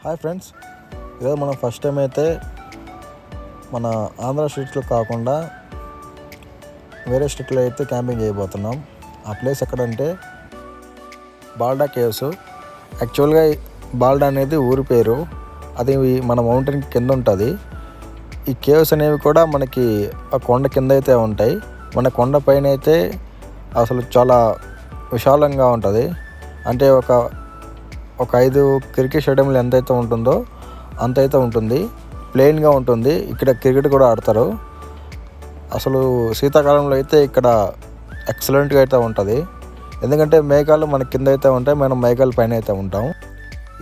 Hi friends, ఈరోజు మనం first time అయితే మన ఆంధ్ర స్టేట్లో కాకుండా వేరే స్టేట్లో అయితే క్యాంపింగ్ చేయబోతున్నాం. ఆ ప్లేస్ ఎక్కడంటే బాల్డా కేవ్స్. యాక్చువల్గా బాల్డా అనేది ఊరి పేరు, అది మన మౌంటైన్ కింద ఉంటుంది. ఈ కేవ్స్ అనేవి కూడా మనకి ఆ కొండ కింద అయితే ఉంటాయి. మన కొండ పైన అయితే అసలు చాలా విశాలంగా ఉంటుంది. అంటే ఒక 5 క్రికెట్ స్టేడియంలు ఎంతైతే ఉంటుందో అంతైతే ఉంటుంది. ప్లెయిన్గా ఉంటుంది. ఇక్కడ క్రికెట్ కూడా ఆడతారు. అసలు శీతాకాలంలో అయితే ఇక్కడ ఎక్సలెంట్గా అయితే ఉంటుంది. ఎందుకంటే మేఘాలు మన కింద అయితే ఉంటాయి, మనం మేఘాల పైన అయితే ఉంటాం.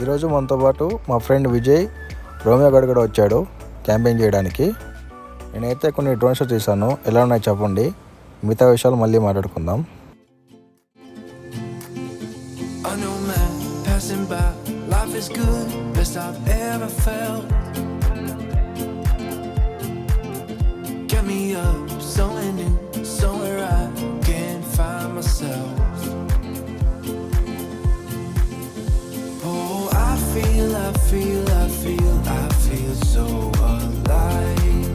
ఈరోజు మనతో పాటు మా ఫ్రెండ్ విజయ్, రోమియో గడ్ కూడా వచ్చాడు క్యాంపింగ్ చేయడానికి. నేనైతే కొన్ని డ్రోన్ షాట్స్ తీశాను, ఎలా ఉన్నాయో చెప్పండి. మిగతా విషయాలు మళ్ళీ మాట్లాడుకుందాం. Life is good, best I've ever felt. Get me up, somewhere new, somewhere I can find myself. Oh, I feel so alive.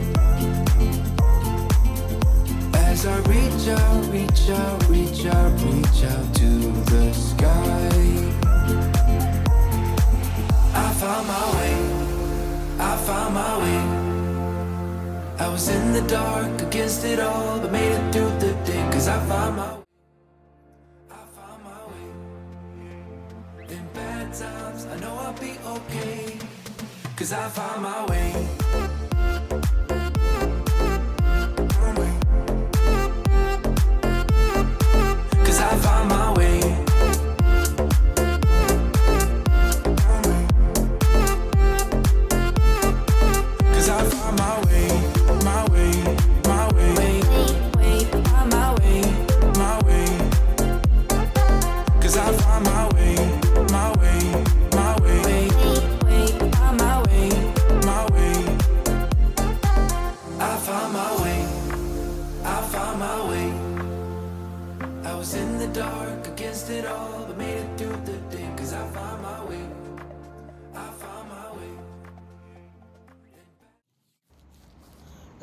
As I reach out to the sky. I found my way. I was in the dark against it all, but made it through the day. 'Cause I found my way. In bad times, I know I'll be okay. 'Cause I found my way. 'Cause I found my way.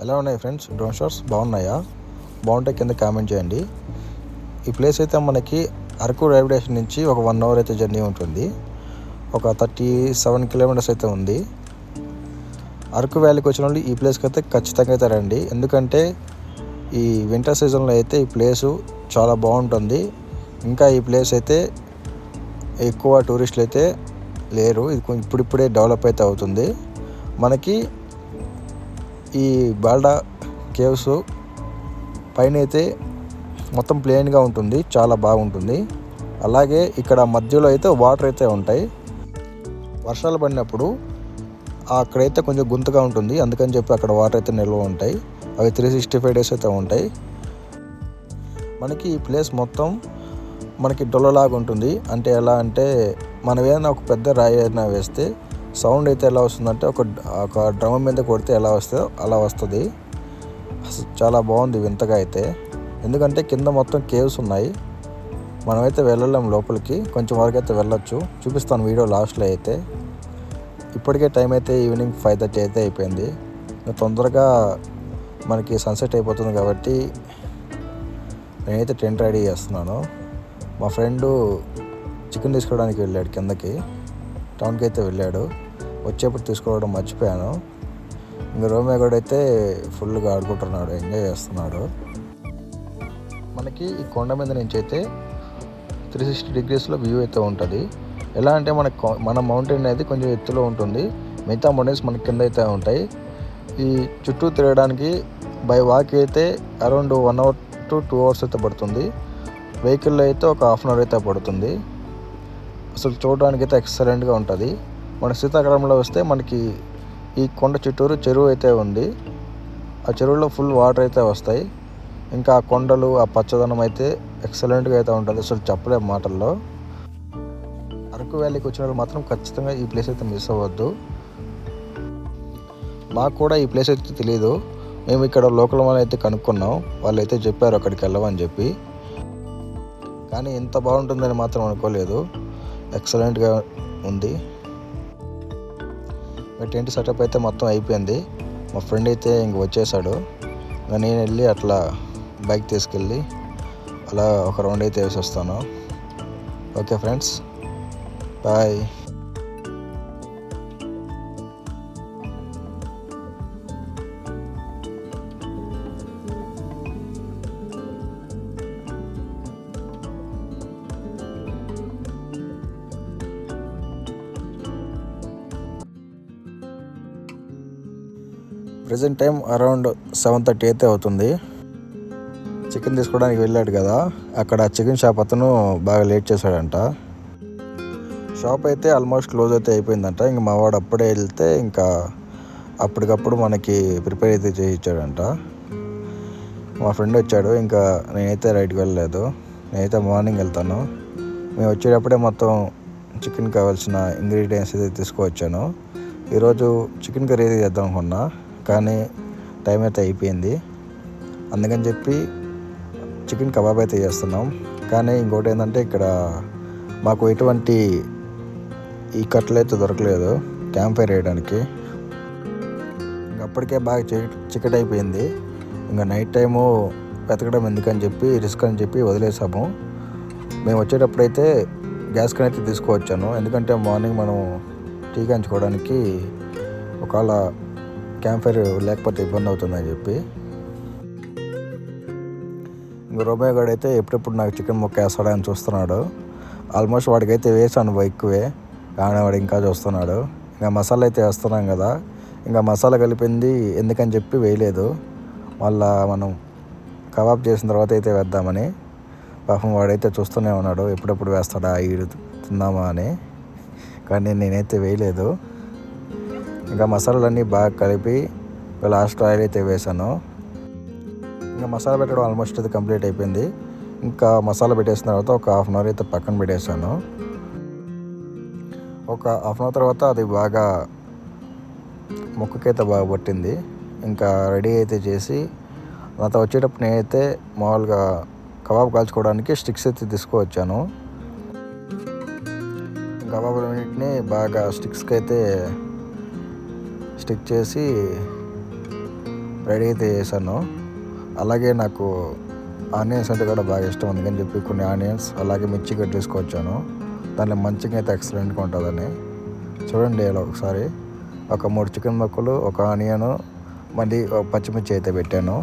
ఎలా ఉన్నాయి friends drone shots? బాగున్నాయా? బాగుంటే కింద comment చేయండి. ఈ place అయితే మనకి Araku railway station నుంచి ఒక 1 అవర్ అయితే జర్నీ ఉంటుంది. ఒక 37 కిలోమీటర్స్ అయితే ఉంది. అరకు వ్యాలీకి వచ్చిన వాళ్ళు ఈ ప్లేస్కి అయితే ఖచ్చితంగా అయితే రండి. ఎందుకంటే ఈ వింటర్ సీజన్లో అయితే ఈ ప్లేసు చాలా బాగుంటుంది. ఇంకా ఈ ప్లేస్ అయితే ఎక్కువ టూరిస్టులు అయితే లేరు. ఇది ఇప్పుడిప్పుడే డెవలప్ అయితే అవుతుంది. మనకి ఈ బాల్డా కేవ్స్ పైన అయితే మొత్తం ప్లెయిన్గా ఉంటుంది, చాలా బాగుంటుంది. అలాగే ఇక్కడ మధ్యలో అయితే వాటర్ అయితే ఉంటాయి. వర్షాలు పడినప్పుడు అక్కడైతే కొంచెం గుంతగా ఉంటుంది, అందుకని చెప్పి అక్కడ వాటర్ అయితే నిల్వ ఉంటాయి. అవి 365 డేస్ అయితే ఉంటాయి. మనకి ఈ ప్లేస్ మొత్తం మనకి డొల్లలాగా ఉంటుంది. అంటే ఎలా అంటే మనం ఏదైనా ఒక పెద్ద రాయి అయినా వేస్తే సౌండ్ అయితే ఎలా వస్తుందంటే ఒక డ్రమ్ మీద కొడితే ఎలా వస్తుందో అలా వస్తుంది. అసలు చాలా బాగుంది వింతగా అయితే. ఎందుకంటే కింద మొత్తం కేవ్స్ ఉన్నాయి. మనమైతే వెళ్ళలేం లోపలికి, కొంచెం వరకు అయితే వెళ్ళొచ్చు. చూపిస్తాను వీడియో లాస్ట్లో అయితే. ఇప్పటికే టైం అయితే ఈవినింగ్ 5:30 అయితే అయిపోయింది. తొందరగా మనకి సన్సెట్ అయిపోతుంది కాబట్టి నేనైతే టెంట్ రెడీ చేస్తున్నాను. మా ఫ్రెండు చికెన్ తీసుకోవడానికి వెళ్ళాడు, కిందకి టౌన్కి అయితే వెళ్ళాడు. వచ్చేప్పుడు తీసుకోవడం మర్చిపోయాను. ఇంకా రోమియో కూడా అయితే ఫుల్గా ఆడుకుంటున్నాడు, ఎంజాయ్ చేస్తున్నాడు. మనకి ఈ కొండ మీద నుంచి అయితే 360 డిగ్రీస్లో వ్యూ అయితే ఉంటుంది. ఎలా అంటే మన మౌంటైన్ అనేది కొంచెం ఎత్తులో ఉంటుంది, మిగతా మౌంటైన్స్ మన కింద అయితే ఉంటాయి. ఈ చుట్టూ తిరగడానికి బై వాక్ అయితే అరౌండ్ 1 అవర్ to 2 అవర్స్ అయితే పడుతుంది. వెహికల్లో అయితే ఒక 1/2 అవర్ అయితే పడుతుంది. అసలు చూడడానికి అయితే ఎక్సలెంట్గా ఉంటుంది. మన శీతాకాలంలో వస్తే మనకి ఈ కొండ చుట్టూరు చెరువు అయితే ఉంది. ఆ చెరువులో ఫుల్ వాటర్ అయితే వస్తాయి. ఇంకా ఆ కొండలు, ఆ పచ్చదనం అయితే ఎక్సలెంట్గా అయితే ఉంటుంది. అసలు చెప్పలేము మాటల్లో. అరకు వ్యాలీకి వచ్చిన వాళ్ళు మాత్రం ఖచ్చితంగా ఈ ప్లేస్ అయితే మిస్ అవ్వద్దు. మాకు కూడా ఈ ప్లేస్ అయితే తెలియదు. మేము ఇక్కడ లోకల్ వాళ్ళు అయితే కనుక్కున్నాం, వాళ్ళు అయితే చెప్పారు అక్కడికి వెళ్ళమని చెప్పి. కానీ ఇంత బాగుంటుందని మాత్రం అనుకోలేదు. ఎక్సలెంట్గా ఉంది. టెంట్ సెటప్ అయితే మొత్తం అయిపోయింది. మా ఫ్రెండ్ అయితే ఇంక వచ్చేసాడు. నేను వెళ్ళి అట్లా బైక్ తీసుకెళ్ళి అలా ఒక రౌండ్ అయితే వేసి వస్తాను. Okay friends, bye. Present time around 7:30 అయితే అవుతుంది. చికెన్ తీసుకోవడానికి వెళ్ళాడు కదా, అక్కడ చికెన్ షాప్ అతను బాగా లేట్ చేశాడంట. షాప్ అయితే ఆల్మోస్ట్ క్లోజ్ అయితే అయిపోయిందంట. ఇంక మా వాడు అప్పుడే వెళ్తే ఇంకా అప్పటికప్పుడు మనకి ప్రిపేర్ అయితే చేసి ఇచ్చాడంట. మా ఫ్రెండ్ వచ్చాడు, ఇంకా నేనైతే రైట్కి వెళ్ళలేదు. నేనైతే మార్నింగ్ వెళ్తాను. మేము వచ్చేటప్పుడే మొత్తం చికెన్ కావాల్సిన ఇంగ్రీడియంట్స్ అయితే తీసుకువచ్చాను. ఈరోజు చికెన్ కర్రీ అయితే చేద్దాం అనుకున్నా, కానీ టైం అయితే అయిపోయింది. అందుకని చెప్పి చికెన్ కబాబ్ అయితే చేస్తున్నాం. కానీ ఇంకోటి ఏంటంటే ఇక్కడ మాకు ఎటువంటి ఈ కట్టలు అయితే దొరకలేదు క్యాంప్ ఫైర్ వేయడానికి. అప్పటికే బాగా చికెట్ అయిపోయింది. ఇంకా నైట్ టైము వెతకడం ఎందుకని చెప్పి రిస్క్ అని చెప్పి వదిలేసాము. మేము వచ్చేటప్పుడైతే గ్యాస్ కన్ అయితే తీసుకువచ్చాను. ఎందుకంటే మార్నింగ్ మనం టీ కాంచుకోవడానికి ఒకవేళ క్యాంప్ ఫైర్ లేకపోతే ఇబ్బంది అవుతుందని చెప్పి. ఇంక రోమయ్య గారు అయితే ఎప్పుడెప్పుడు నాకు చికెన్ ముక్క వేస్తాడని చూస్తున్నాడు. ఆల్మోస్ట్ వాడికైతే వేసాను ఎక్కువే, కానీ వాడు ఇంకా చూస్తున్నాడు. ఇంకా మసాలా అయితే వేస్తున్నాం కదా, ఇంకా మసాలా కలిపింది ఎందుకని చెప్పి వేయలేదు. మళ్ళా మనం కబాబ్ చేసిన తర్వాత అయితే వేద్దామని. పాపం వాడైతే చూస్తూనే ఉన్నాడు, ఎప్పుడెప్పుడు వేస్తాడా ఈడు తిందామా అని. కానీ నేనైతే వేయలేదు. ఇంకా మసాలాలన్నీ బాగా కలిపి లాస్ట్ ఆయిల్ అయితే వేసాను. ఇంకా మసాలా పెట్టడం ఆల్మోస్ట్ అది కంప్లీట్ అయిపోయింది. ఇంకా మసాలా పెట్టేసిన తర్వాత ఒక 1/2 అవర్ అయితే పక్కన పెట్టేసాను. ఒక 1/2 అవర్ తర్వాత అది బాగా ముక్కకైతే బాగా పట్టింది. ఇంకా రెడీ అయితే చేసి నాతో వచ్చేటప్పుడు నేనైతే మామూలుగా కబాబ్ కాల్చుకోవడానికి స్టిక్స్ అయితే తీసుకువచ్చాను. కబాబులన్నింటినీ బాగా స్టిక్స్కి అయితే స్టిక్ చేసి రెడీ అయితే చేశాను. అలాగే నాకు ఆనియన్స్ అంటే కూడా బాగా ఇష్టం, అందుకని చెప్పి కొన్ని ఆనియన్స్ అలాగే మిర్చి కట్ తీసుకొచ్చాను. దాంట్లో మంచిగా అయితే ఎక్సలెంట్గా ఉంటుందని. చూడండి ఇలా ఒకసారి ఒక 3 చికెన్ ముక్కలు, ఒక ఆనియను, మళ్ళీ పచ్చిమిర్చి అయితే పెట్టాను.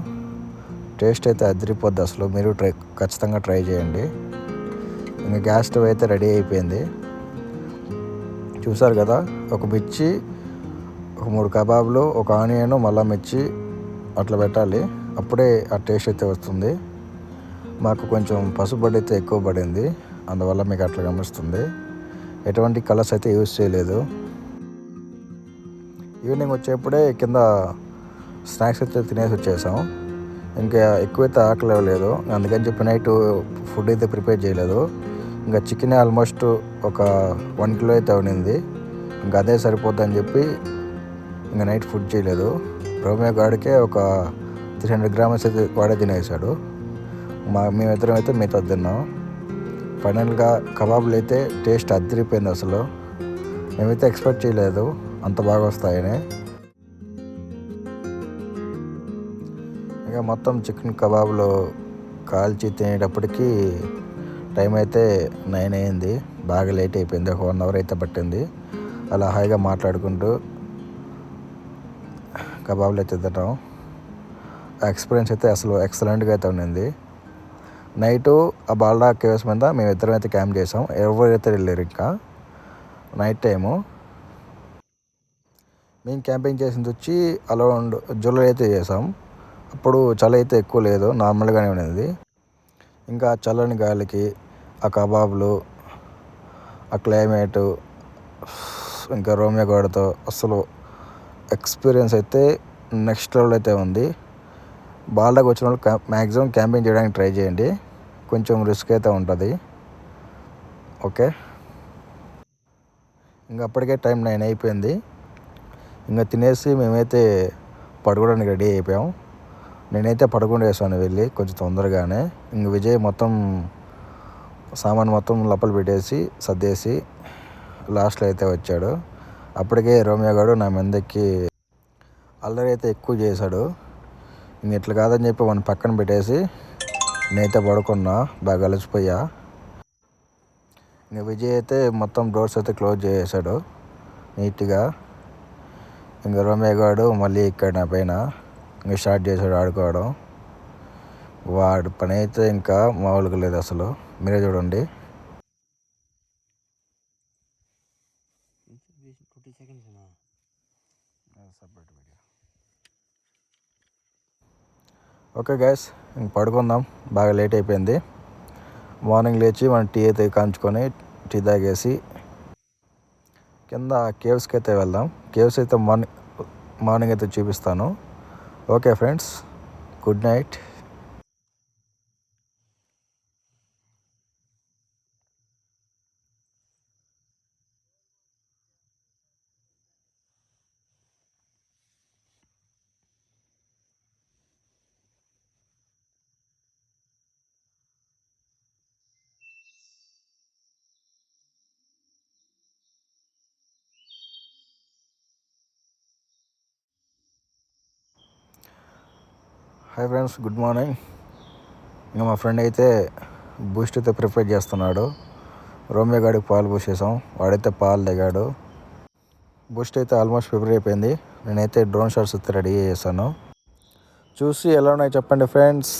టేస్ట్ అయితే అదిరిపోద్ది అసలు. మీరు ఖచ్చితంగా ట్రై చేయండి. ఇంకా గ్యాస్ స్టవ్ అయితే రెడీ అయిపోయింది. చూసారు కదా, ఒక మిర్చి, ఒక 3 కబాబులు, ఒక ఆనియన్, మళ్ళీ మిర్చి అట్లా పెట్టాలి. అప్పుడే ఆ టేస్ట్ అయితే వస్తుంది. మాకు కొంచెం పసుపు అయితే ఎక్కువ పడింది, అందువల్ల మీకు అట్లా గమనిస్తుంది. ఎటువంటి కలర్స్ అయితే యూజ్ చేయలేదు. ఈవినింగ్ వచ్చేప్పుడే కింద స్నాక్స్ అయితే తినేసి వచ్చేసాం. ఇంకా ఎక్కువైతే ఆకలి అవ్వలేదు, అందుకని చెప్పి నైట్ ఫుడ్ అయితే ప్రిపేర్ చేయలేదు. ఇంకా చికెన్ ఆల్మోస్ట్ ఒక 1 కిలో అయితే ఉండింది. ఇంకా అదే సరిపోద్దని చెప్పి ఇంకా నైట్ ఫుడ్ చేయలేదు. రోమియో గాడికే ఒక 300 గ్రామ్స్ అయితే వాడే తినేసాడు. మేమిద్దరం అయితే మిగతా తిన్నాం. ఫైనల్గా కబాబులు అయితే టేస్ట్ అదిరిపోయింది అసలు. మేమైతే ఎక్స్పెక్ట్ చేయలేదు అంత బాగా వస్తాయని. ఇక మొత్తం చికెన్ కబాబులు కాల్చి తినేటప్పటికి టైం అయితే 9 అయింది. బాగా లేట్ అయిపోయింది. ఒక 1 అవర్ అయితే పట్టింది. అలా హాయిగా మాట్లాడుకుంటూ కబాబులు అయితే తిన్నాం. ఎక్స్పీరియన్స్ అయితే అసలు ఎక్సలెంట్గా అయితే ఉండింది. నైటు ఆ బాల్డా కేవ్స్ మీద మేము ఇద్దరం అయితే క్యాంప్ చేసాం. ఎవరైతే వెళ్ళారు ఇంకా నైట్ టైము. మేము క్యాంపింగ్ చేసింది వచ్చి అరౌండ్ జూలై అయితే చేసాం. అప్పుడు చలి అయితే ఎక్కువ లేదు, నార్మల్గానే ఉండేది. ఇంకా చల్లని గాలికి ఆ కబాబులు, ఆ క్లైమేటు, ఇంకా రోమియో గోడతో అసలు ఎక్స్పీరియన్స్ అయితే నెక్స్ట్ లెవెల్ అయితే ఉంది. బాల్డాకి వచ్చిన వాళ్ళు మ్యాక్సిమం క్యాంపింగ్ చేయడానికి ట్రై చేయండి. కొంచెం రిస్క్ అయితే ఉంటుంది. ఓకే, ఇంకా అప్పటికే టైం 9 అయిపోయింది. ఇంకా తినేసి మేమైతే పడుకోవడానికి రెడీ అయిపోయాం. నేనైతే పడుకుండేసాను వెళ్ళి కొంచెం తొందరగానే. ఇంక విజయ్ మొత్తం సామాన్ మొత్తం లోపల పెట్టేసి సర్దేసి లాస్ట్లో అయితే వచ్చాడు. అప్పటికే రోమియో గారు నా మీదకి అల్లరి అయితే ఎక్కువ చేశాడు. ఇంక ఇట్లా కాదని చెప్పి వాడిని పక్కన పెట్టేసి నేనైతే పడుకున్నా, బాగా అలసిపోయా. ఇంక విజయ్ అయితే మొత్తం డోర్స్ అయితే క్లోజ్ చేసాడు నీట్గా. ఇంకా రోమియో గారు మళ్ళీ ఇక్కడ నా పైన ఇంకా స్టార్ట్ చేశాడు ఆడుకోవడం. వాడి పని అయితే ఇంకా మామూలుగా లేదు అసలు, మీరే చూడండి. ఓకే గైస్, ఇంక పడుకుందాం, బాగా లేట్ అయిపోయింది. మార్నింగ్ లేచి మనం టీ అయితే కాంచుకొని టీ తాగేసి కింద కేవ్స్కి అయితే వెళ్దాం. కేవ్స్ అయితే మార్నింగ్ అయితే చూపిస్తాను. Okay friends, good night. Hi friends, good morning. ఇంకా మా ఫ్రెండ్ అయితే బూస్ట్ అయితే ప్రిపేర్ చేస్తున్నాడు. రోమియో గాడికి పాలు పోసేసాం, వాడైతే పాలు దిగాడు. బూస్ట్ అయితే ఆల్మోస్ట్ ప్రిపేర్ అయిపోయింది. నేనైతే డ్రోన్ షాట్స్ అయితే రెడీ చేశాను. చూసి ఎలా ఉన్నాయి చెప్పండి ఫ్రెండ్స్.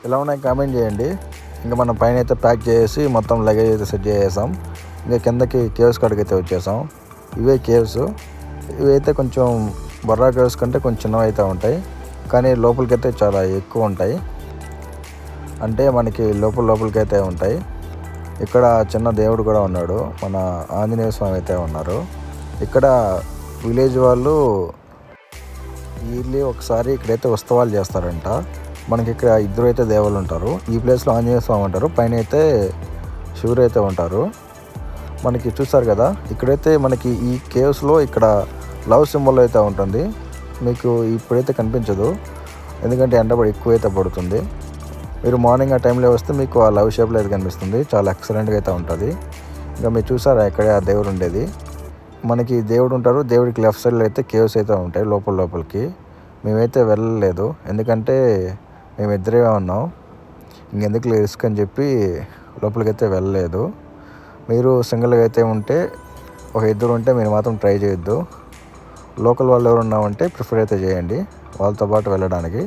ఎలా ఉన్నాయి కామెంట్ చేయండి. ఇంకా మనం పైన అయితే ప్యాక్ చేసి మొత్తం లగేజ్ అయితే సెట్ చేసేసాం. ఇంకా కిందకి కేవ్స్ కాడికి అయితే వచ్చేసాం. ఇవే కేవ్స్. ఇవైతే కొంచెం బొర్రా కేవ్స్ కంటే కొంచెం చిన్నవి అయితే ఉంటాయి, కానీ లోపలికి అయితే చాలా ఎక్కువ ఉంటాయి. అంటే మనకి లోపలికి అయితే ఉంటాయి. ఇక్కడ చిన్న దేవుడు కూడా ఉన్నాడు, మన ఆంజనేయ స్వామి అయితే ఉన్నారు. ఇక్కడ విలేజ్ వాళ్ళు ఇయర్లీ ఒకసారి ఇక్కడైతే ఉత్సవాలు చేస్తారంట. మనకి ఇక్కడ ఇద్దరు అయితే దేవుళ్ళు ఉంటారు. ఈ ప్లేస్లో ఆంజనేయ స్వామి ఉంటారు, పైన అయితే శివుడు అయితే ఉంటారు. మనకి చూసారు కదా, ఇక్కడైతే మనకి ఈ కేవ్స్లో ఇక్కడ లవ్ సింబల్ అయితే ఉంటుంది. మీకు ఇప్పుడైతే కనిపించదు, ఎందుకంటే ఎండబడి ఎక్కువైతే పడుతుంది. మీరు మార్నింగ్ ఆ టైంలో వస్తే మీకు ఆ లవ్ షేప్లో అయితే కనిపిస్తుంది, చాలా ఎక్సలెంట్గా అయితే ఉంటుంది. ఇంకా మీరు చూసారా ఇక్కడే ఆ దేవుడు ఉండేది. మనకి దేవుడు ఉంటారు, దేవుడికి లెఫ్ట్ సైడ్లో అయితే కేవ్స్ అయితే ఉంటాయి లోపలికి. మేమైతే వెళ్ళలేదు, ఎందుకంటే మేము ఇద్దరే ఉన్నాం. ఇంకెందుకు రిస్క్ అని చెప్పి లోపలికైతే వెళ్ళలేదు. మీరు సింగిల్గా అయితే ఉంటే, ఒక ఇద్దరు ఉంటే మీరు మాత్రం ట్రై చేయొద్దు. లోకల్ వాళ్ళు ఎవరు ఉన్నామంటే ప్రిఫర్ అయితే చేయండి వాళ్ళతో పాటు వెళ్ళడానికి.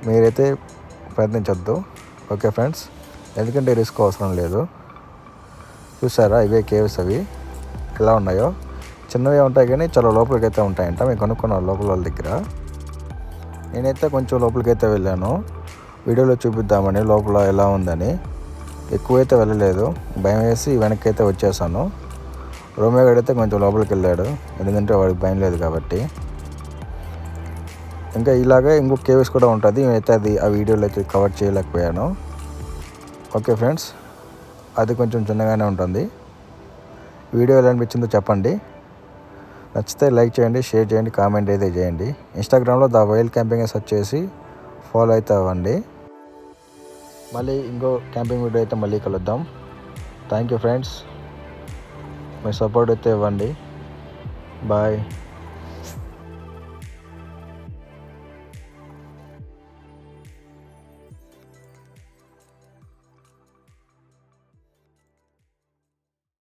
మీరైతే ప్రయత్నించొద్దు. ఓకే ఫ్రెండ్స్, ఎందుకంటే రిస్క్ అవసరం లేదు. చూసారా, ఇవే కేవ్స్, అవి ఎలా ఉన్నాయో. చిన్నవే ఉంటాయి కానీ చాలా లోపలికి అయితే ఉంటాయంట. మేము కొనుక్కున్నాం లోపల వాళ్ళ దగ్గర. నేనైతే కొంచెం లోపలికైతే వెళ్ళాను, వీడియోలో చూపిద్దామని లోపల ఎలా ఉందని. ఎక్కువైతే వెళ్ళలేదు, భయం వేసి వెనక్కి అయితే వచ్చేసాను. రోమియో గారు అయితే కొంచెం లోపలికి వెళ్ళాడు, ఎందుకంటే వాడికి భయం లేదు కాబట్టి. ఇంకా ఇలాగే ఇంకొక కేవ్స్ కూడా ఉంటుంది, అయితే అది ఆ వీడియోలో అయితే కవర్ చేయలేకపోయాను. ఓకే ఫ్రెండ్స్, అది కొంచెం చిన్నగానే ఉంటుంది. వీడియో ఎలా అనిపించిందో చెప్పండి. నచ్చితే లైక్ చేయండి, షేర్ చేయండి, కామెంట్ అయితే చేయండి. ఇన్స్టాగ్రామ్లో ద వైల్డ్ క్యాంపింగ్ సెర్చ్ చేసి ఫాలో అయితే అవ్వండి. మళ్ళీ ఇంకో క్యాంపింగ్ వీడియో అయితే మళ్ళీ కలుద్దాం. Thank you friends, me support అయితే ఇవ్వండి. బాయ్.